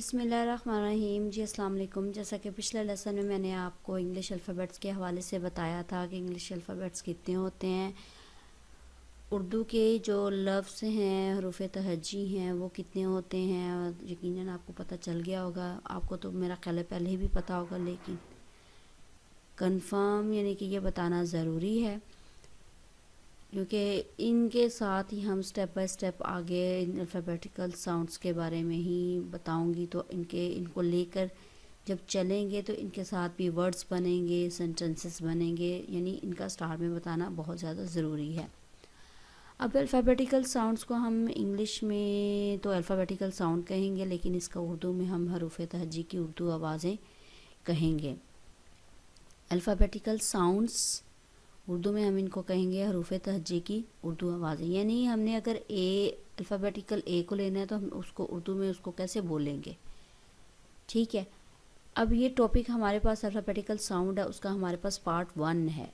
बिस्मिल्लाहिर्रहमानिर्रहीम जी, अस्सलाम वालेकुम। जैसा कि पिछले लेसन में मैंने आपको इंग्लिश अल्फ़ाबेट्स के हवाले से बताया था कि इंग्लिश अल्फ़ाबेट्स कितने होते हैं, उर्दू के जो लफ्ज़ हैं, हरूफ तहज्जी हैं, वो कितने होते हैं। और यकीनन आपको पता चल गया होगा, आपको तो मेरा ख्याल है पहले ही भी पता होगा, लेकिन कंफर्म यानी कि ये बताना ज़रूरी है, क्योंकि इनके साथ ही हम स्टेप बाय स्टेप आगे इन अल्फ़ाबेटिकल साउंड्स के बारे में ही बताऊंगी। तो इनको लेकर जब चलेंगे तो इनके साथ भी वर्ड्स बनेंगे, सेंटेंसेस बनेंगे, यानी इनका स्टार्ट में बताना बहुत ज़्यादा ज़रूरी है। अब अल्फ़ाबेटिकल साउंड्स को हम इंग्लिश में तो अल्फ़ाबेटिकल साउंड कहेंगे, लेकिन इसका उर्दू में हम हरूफ तहज्जी की उर्दू आवाज़ें कहेंगे। अल्फ़ाबेटिकल साउंड्स उर्दू में हम इनको कहेंगे हरूफ तहज्जी की उर्दू आवाज़ें। यानी हमने अगर अल्फ़ाबेटिकल ए को लेना है तो हम उसको उर्दू में उसको कैसे बोलेंगे, ठीक है। अब ये टॉपिक हमारे पास अल्फ़ाबेटिकल साउंड है, उसका हमारे पास पार्ट 1 है।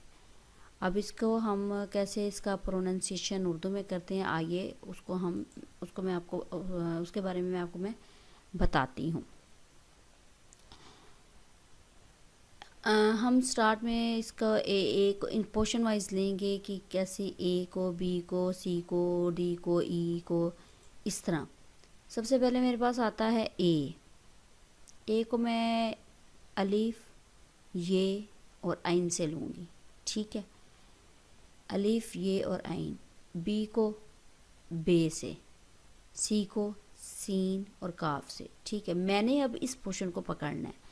अब इसको हम कैसे इसका प्रोनाउंसिएशन उर्दू में करते हैं, आइए उसको मैं आपको उसके बारे में मैं बताती हूँ। हम स्टार्ट में इसका ए को इन पोर्शन वाइज लेंगे कि कैसे ए को, बी को, सी को, डी को, ई को, इस तरह। सबसे पहले मेरे पास आता है ए को मैं अलीफ, ये और आइन से लूँगी, ठीक है। अलीफ, ये और आइन। बी को बे से, सी को सीन और काफ से, ठीक है। मैंने अब इस पोर्शन को पकड़ना है।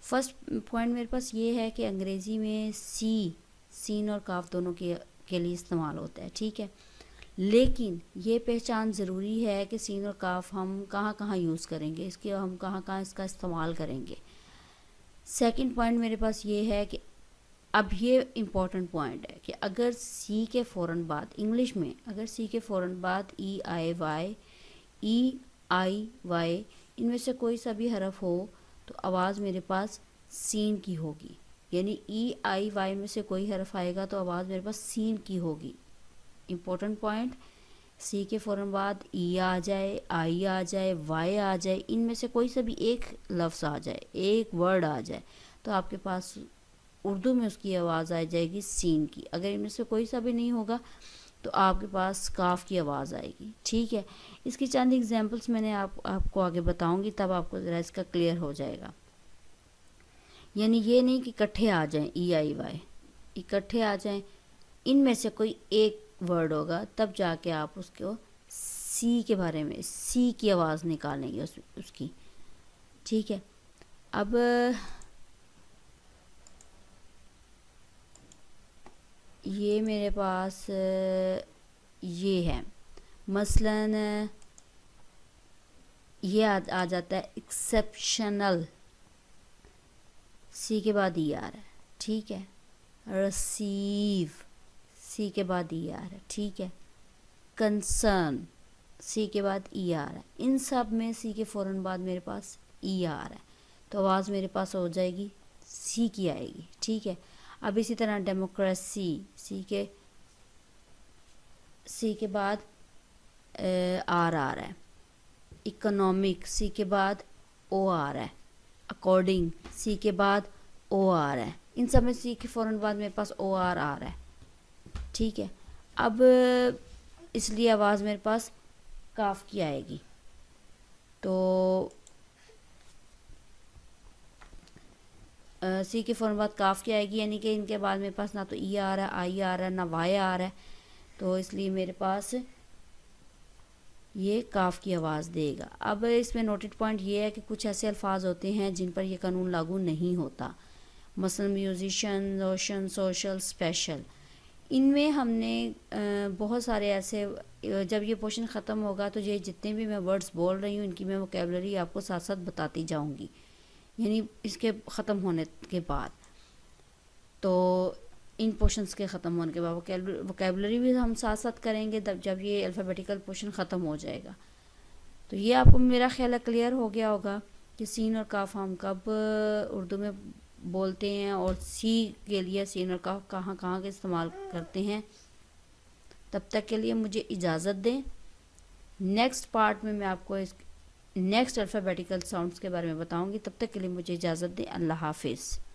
फर्स्ट पॉइंट मेरे पास ये है कि अंग्रेज़ी में सीन और काफ दोनों के लिए इस्तेमाल होता है, ठीक है। लेकिन ये पहचान ज़रूरी है कि सीन और काफ हम कहाँ कहाँ यूज़ करेंगे, इसके हम कहाँ कहाँ इसका इस्तेमाल करेंगे। सेकंड पॉइंट मेरे पास ये है कि अब ये इम्पॉर्टेंट पॉइंट है कि अगर सी के फ़ौरन बाद इंग्लिश में अगर सी के फ़ौरन बाद ई आई वाई इनमें से कोई सा भी हरफ हो तो आवाज़ मेरे पास सीन की होगी। यानी ई आई वाई में से कोई हरफ आएगा तो आवाज़ मेरे पास सीन की होगी। इम्पोर्टेंट पॉइंट, सी के फ़ौरन बाद ई आ जाए, आई आ जाए, वाई आ जाए, इनमें से कोई सा भी एक लफ्ज़ आ जाए, एक वर्ड आ जाए, तो आपके पास उर्दू में उसकी आवाज़ आ जाएगी सीन की। अगर इनमें से कोई सा भी नहीं होगा तो आपके पास काफ की आवाज़ आएगी, ठीक है। इसकी चंद एग्जांपल्स मैंने आपको आगे बताऊंगी, तब आपको ज़रा इसका क्लियर हो जाएगा। यानी ये नहीं कि इकट्ठे आ जाएं, ई आई वाई इकट्ठे आ जाएं, इनमें से कोई एक वर्ड होगा तब जाके आप उसको सी के बारे में सी की आवाज़ निकालेंगे उसकी, ठीक है। अब ये मेरे पास ये है, मसलन ये आ जाता है एक्सेप्शनल, सी के बाद ई आ रहा है, ठीक है। रिसीव, सी के बाद ई आ रहा है, ठीक है। कंसर्न, सी के बाद ई आ रहा है। इन सब में सी के फ़ौरन बाद मेरे पास ई आ रहा है तो आवाज़ मेरे पास हो जाएगी सी की आएगी, ठीक है। अब इसी तरह डेमोक्रेसी, सी के बाद आर आ रहा है। इकोनॉमिक, सी के बाद ओ आ रहा है। अकॉर्डिंग, सी के बाद ओ आ रहा है। इन सब में सी के फ़ौरन बाद मेरे पास ओ आर आ रहा है, ठीक है। अब इसलिए आवाज़ मेरे पास काफ की आएगी। तो सी के फ़ौरन बाद काफ की आएगी, यानी कि इनके बाद मेरे पास ना तो ई आ रहा है, आई आ रहा है, ना वाई आ रहा है, तो इसलिए मेरे पास ये काफ की आवाज़ देगा। अब इसमें नोटेड पॉइंट ये है कि कुछ ऐसे अल्फाज होते हैं जिन पर यह कानून लागू नहीं होता, मसलन म्यूजिशियन, रोशन, सोशल, स्पेशल। इनमें हमने बहुत सारे ऐसे, जब ये पोर्शन ख़त्म होगा तो ये जितने भी मैं वर्ड्स बोल रही हूँ इनकी मैं वोकेबलरी आपको साथ साथ बताती जाऊँगी, यानी इसके ख़त्म होने के बाद। तो इन पोर्शंस के ख़त्म होने के बाद वोकेबलरी भी हम साथ साथ करेंगे जब ये अल्फ़ाबेटिकल पोर्शन ख़त्म हो जाएगा। तो ये आपको मेरा ख्याल है क्लियर हो गया होगा कि सीन और काफ हम कब उर्दू में बोलते हैं और सी के लिए सीन और काफ कहाँ कहाँ के इस्तेमाल करते हैं। तब तक के लिए मुझे इजाज़त दें। नेक्स्ट पार्ट में मैं आपको नेक्स्ट अल्फ़ाबेटिकल साउंड्स के बारे में बताऊंगी। तब तक के लिए मुझे इजाज़त दें। अल्लाह हाफिज़।